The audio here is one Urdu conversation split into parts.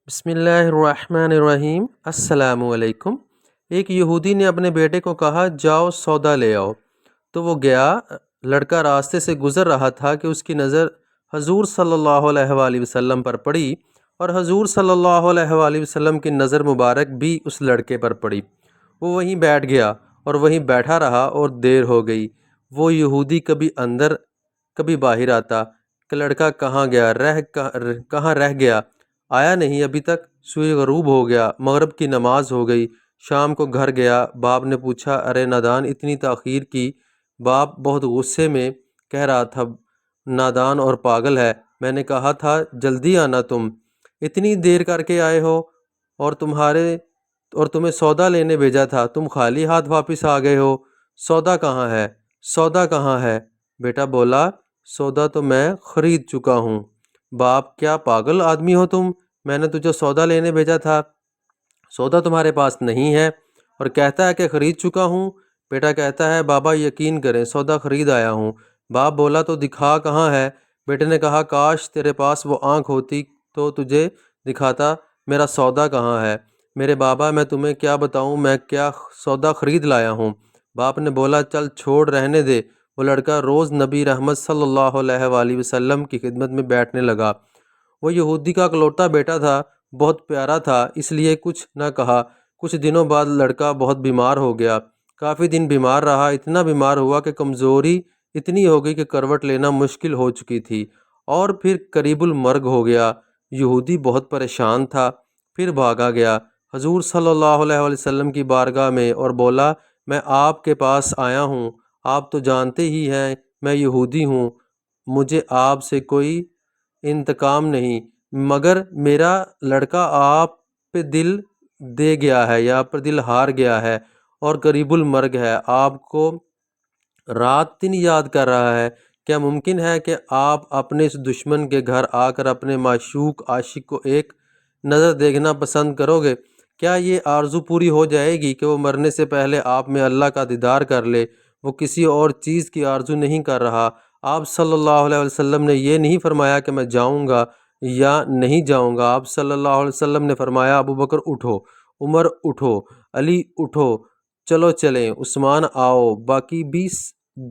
بسم اللہ الرحمن الرحیم۔ السلام علیکم۔ ایک یہودی نے اپنے بیٹے کو کہا جاؤ سودا لے آؤ، تو وہ گیا۔ لڑکا راستے سے گزر رہا تھا کہ اس کی نظر حضور صلی اللہ علیہ وآلہ وسلم پر پڑی، اور حضور صلی اللہ علیہ وآلہ وسلم کی نظر مبارک بھی اس لڑکے پر پڑی۔ وہ وہیں بیٹھ گیا اور وہیں بیٹھا رہا، اور دیر ہو گئی۔ وہ یہودی کبھی اندر کبھی باہر آتا کہ لڑکا کہاں گیا، کہاں رہ گیا، آیا نہیں ابھی تک۔ سوئے غروب ہو گیا، مغرب کی نماز ہو گئی۔ شام کو گھر گیا۔ باپ نے پوچھا ارے نادان اتنی تاخیر کی؟ باپ بہت غصے میں کہہ رہا تھا نادان اور پاگل ہے، میں نے کہا تھا جلدی آنا، تم اتنی دیر کر کے آئے ہو، اور تمہیں سودا لینے بھیجا تھا، تم خالی ہاتھ واپس آ گئے ہو۔ سودا کہاں ہے؟ سودا کہاں ہے؟ بیٹا بولا سودا تو میں خرید چکا ہوں۔ باپ کیا پاگل آدمی ہو تم، میں نے تجھے سودا لینے بھیجا تھا، سودا تمہارے پاس نہیں ہے، اور کہتا ہے کہ خرید چکا ہوں۔ بیٹا کہتا ہے بابا یقین کریں سودا خرید آیا ہوں۔ باپ بولا تو دکھا کہاں ہے؟ بیٹے نے کہا کاش تیرے پاس وہ آنکھ ہوتی تو تجھے دکھاتا میرا سودا کہاں ہے۔ میرے بابا میں تمہیں کیا بتاؤں میں کیا سودا خرید لایا ہوں۔ باپ نے بولا چل چھوڑ رہنے دے۔ وہ لڑکا روز نبی رحمت صلی اللہ علیہ وآلہ وسلم کی خدمت میں بیٹھنے لگا۔ وہ یہودی کا اکلوتا بیٹا تھا، بہت پیارا تھا، اس لیے کچھ نہ کہا۔ کچھ دنوں بعد لڑکا بہت بیمار ہو گیا۔ کافی دن بیمار رہا، اتنا بیمار ہوا کہ کمزوری اتنی ہو گئی کہ کروٹ لینا مشکل ہو چکی تھی، اور پھر قریب المرگ ہو گیا۔ یہودی بہت پریشان تھا، پھر بھاگا گیا حضور صلی اللہ علیہ وسلم کی بارگاہ میں اور بولا میں آپ کے پاس آیا ہوں، آپ تو جانتے ہی ہیں میں یہودی ہوں، مجھے آپ سے کوئی انتقام نہیں، مگر میرا لڑکا آپ پہ دل دے گیا ہے یا آپ پر دل ہار گیا ہے اور قریب المرگ ہے، آپ کو رات دن یاد کر رہا ہے۔ کیا ممکن ہے کہ آپ اپنے اس دشمن کے گھر آ کر اپنے معشوق عاشق کو ایک نظر دیکھنا پسند کرو گے؟ کیا یہ آرزو پوری ہو جائے گی کہ وہ مرنے سے پہلے آپ میں اللہ کا دیدار کر لے؟ وہ کسی اور چیز کی آرزو نہیں کر رہا۔ آپ صلی اللہ علیہ وسلم نے یہ نہیں فرمایا کہ میں جاؤں گا یا نہیں جاؤں گا۔ آپ صلی اللہ علیہ وسلم نے فرمایا ابو بکر اٹھو، عمر اٹھو، علی اٹھو، چلو چلیں، عثمان آؤ، باقی 20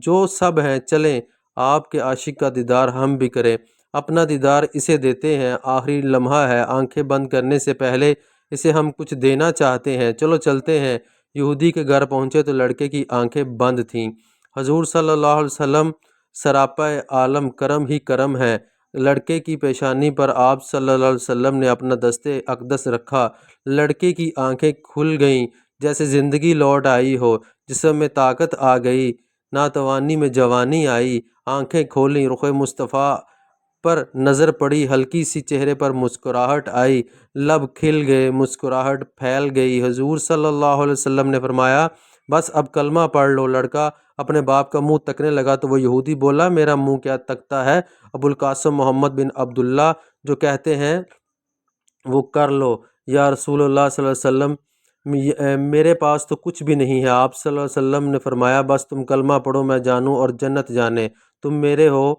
جو سب ہیں چلیں، آپ کے عاشق کا دیدار ہم بھی کریں۔ اپنا دیدار اسے دیتے ہیں، آخری لمحہ ہے، آنکھیں بند کرنے سے پہلے اسے ہم کچھ دینا چاہتے ہیں، چلو چلتے ہیں۔ یہودی کے گھر پہنچے تو لڑکے کی آنکھیں بند تھیں۔ حضور صلی اللہ علیہ وسلم سراپا عالم کرم ہی کرم ہے۔ لڑکے کی پیشانی پر آپ صلی اللہ علیہ وسلم نے اپنا دست اقدس رکھا، لڑکے کی آنکھیں کھل گئیں جیسے زندگی لوٹ آئی ہو، جسم میں طاقت آ گئی، ناتوانی میں جوانی آئی، آنکھیں کھولیں، رخ مصطفیٰ پر نظر پڑی، ہلکی سی چہرے پر مسکراہٹ آئی، لب کھل گئے، مسکراہٹ پھیل گئی۔ حضور صلی اللہ علیہ وسلم نے فرمایا بس اب کلمہ پڑھ لو۔ لڑکا اپنے باپ کا منہ تکنے لگا تو وہ یہودی بولا میرا منہ کیا تکتا ہے، ابو القاسم محمد بن عبداللہ جو کہتے ہیں وہ کر لو۔ یا رسول اللہ صلی اللہ علیہ وسلم میرے پاس تو کچھ بھی نہیں ہے۔ آپ صلی اللہ علیہ وسلم نے فرمایا بس تم کلمہ پڑھو، میں جانوں اور جنت جانے، تم میرے ہو،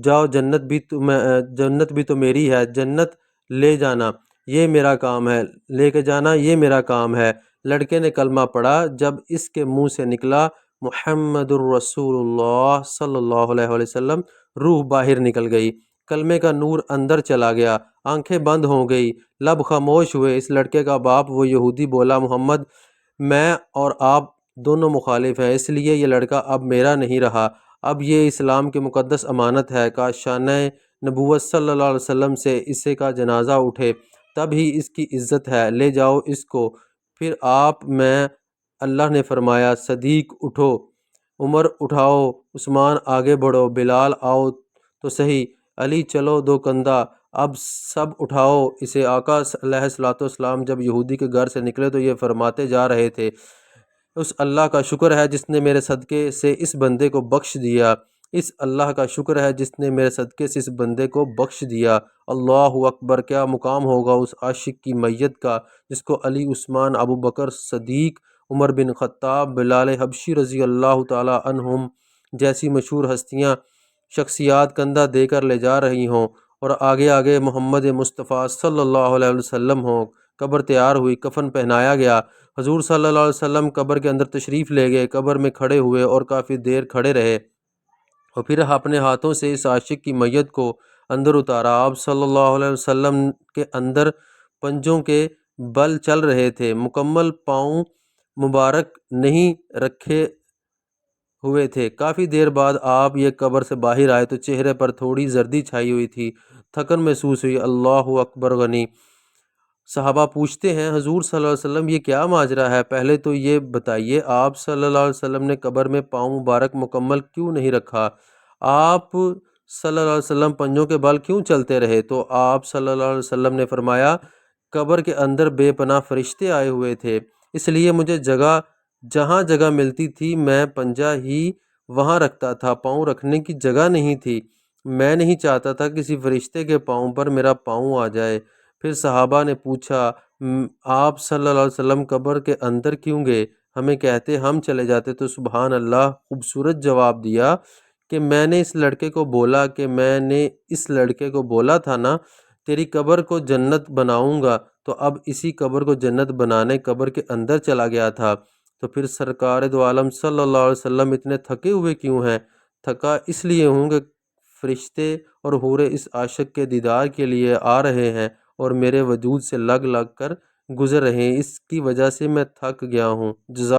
جاؤ، جنت بھی تو میری ہے، جنت لے جانا یہ میرا کام ہے، لے کے جانا یہ میرا کام ہے۔ لڑکے نے کلمہ پڑھا، جب اس کے منہ سے نکلا محمد الرسول اللہ صلی اللہ علیہ وآلہ وسلم، روح باہر نکل گئی، کلمے کا نور اندر چلا گیا، آنکھیں بند ہو گئی، لب خاموش ہوئے۔ اس لڑکے کا باپ وہ یہودی بولا محمد میں اور آپ دونوں مخالف ہیں، اس لیے یہ لڑکا اب میرا نہیں رہا، اب یہ اسلام کی مقدس امانت ہے، کاش شانہ نبوت صلی اللہ علیہ وسلم سے اسے کا جنازہ اٹھے، تب ہی اس کی عزت ہے، لے جاؤ اس کو۔ پھر آپ میں اللہ نے فرمایا صدیق اٹھو، عمر اٹھاؤ، عثمان آگے بڑھو، بلال آؤ تو صحیح، علی چلو دو کندھا، اب سب اٹھاؤ اسے۔ آقا علیہ الصلوۃ والسلام جب یہودی کے گھر سے نکلے تو یہ فرماتے جا رہے تھے اس اللہ کا شکر ہے جس نے میرے صدقے سے اس بندے کو بخش دیا، اس اللہ کا شکر ہے جس نے میرے صدقے سے اس بندے کو بخش دیا۔ اللہ اکبر، کیا مقام ہوگا اس عاشق کی میت کا جس کو علی، عثمان، ابو بکر صدیق، عمر بن خطاب، بلال حبشی رضی اللہ تعالی عنہم جیسی مشہور ہستیاں، شخصیات کندھا دے کر لے جا رہی ہوں، اور آگے آگے محمد مصطفیٰ صلی اللہ علیہ وسلم ہوں۔ قبر تیار ہوئی، کفن پہنایا گیا، حضور صلی اللہ علیہ وسلم قبر کے اندر تشریف لے گئے، قبر میں کھڑے ہوئے اور کافی دیر کھڑے رہے، اور پھر اپنے ہاتھوں سے اس عاشق کی میت کو اندر اتارا۔ آپ صلی اللہ علیہ وسلم کے اندر پنجوں کے بل چل رہے تھے، مکمل پاؤں مبارک نہیں رکھے ہوئے تھے۔ کافی دیر بعد آپ یہ قبر سے باہر آئے تو چہرے پر تھوڑی زردی چھائی ہوئی تھی، تھکن محسوس ہوئی۔ اللہ اکبر غنی۔ صحابہ پوچھتے ہیں حضور صلی اللہ علیہ وسلم یہ کیا ماجرا ہے؟ پہلے تو یہ بتائیے آپ صلی اللہ علیہ وسلم نے قبر میں پاؤں مبارک مکمل کیوں نہیں رکھا؟ آپ صلی اللہ علیہ وسلم پنجوں کے بل کیوں چلتے رہے؟ تو آپ صلی اللہ علیہ وسلم نے فرمایا قبر کے اندر بے پناہ فرشتے آئے ہوئے تھے، اس لیے مجھے جہاں جگہ ملتی تھی میں پنجہ ہی وہاں رکھتا تھا، پاؤں رکھنے کی جگہ نہیں تھی۔ میں نہیں چاہتا تھا کسی فرشتے کے پاؤں پر میرا پاؤں آ جائے۔ پھر صحابہ نے پوچھا آپ صلی اللہ علیہ وسلم قبر کے اندر کیوں گئے؟ ہمیں کہتے ہم چلے جاتے۔ تو سبحان اللہ خوبصورت جواب دیا کہ میں نے اس لڑکے کو بولا تھا نا تیری قبر کو جنت بناؤں گا، تو اب اسی قبر کو جنت بنانے قبر کے اندر چلا گیا تھا۔ تو پھر سرکار دو عالم صلی اللہ علیہ وسلم اتنے تھکے ہوئے کیوں ہیں؟ تھکا اس لیے ہوں کہ فرشتے اور حوریں اس عاشق کے دیدار کے لیے آ رہے ہیں اور میرے وجود سے لگ کر گزر رہے ہیں، اس کی وجہ سے میں تھک گیا ہوں۔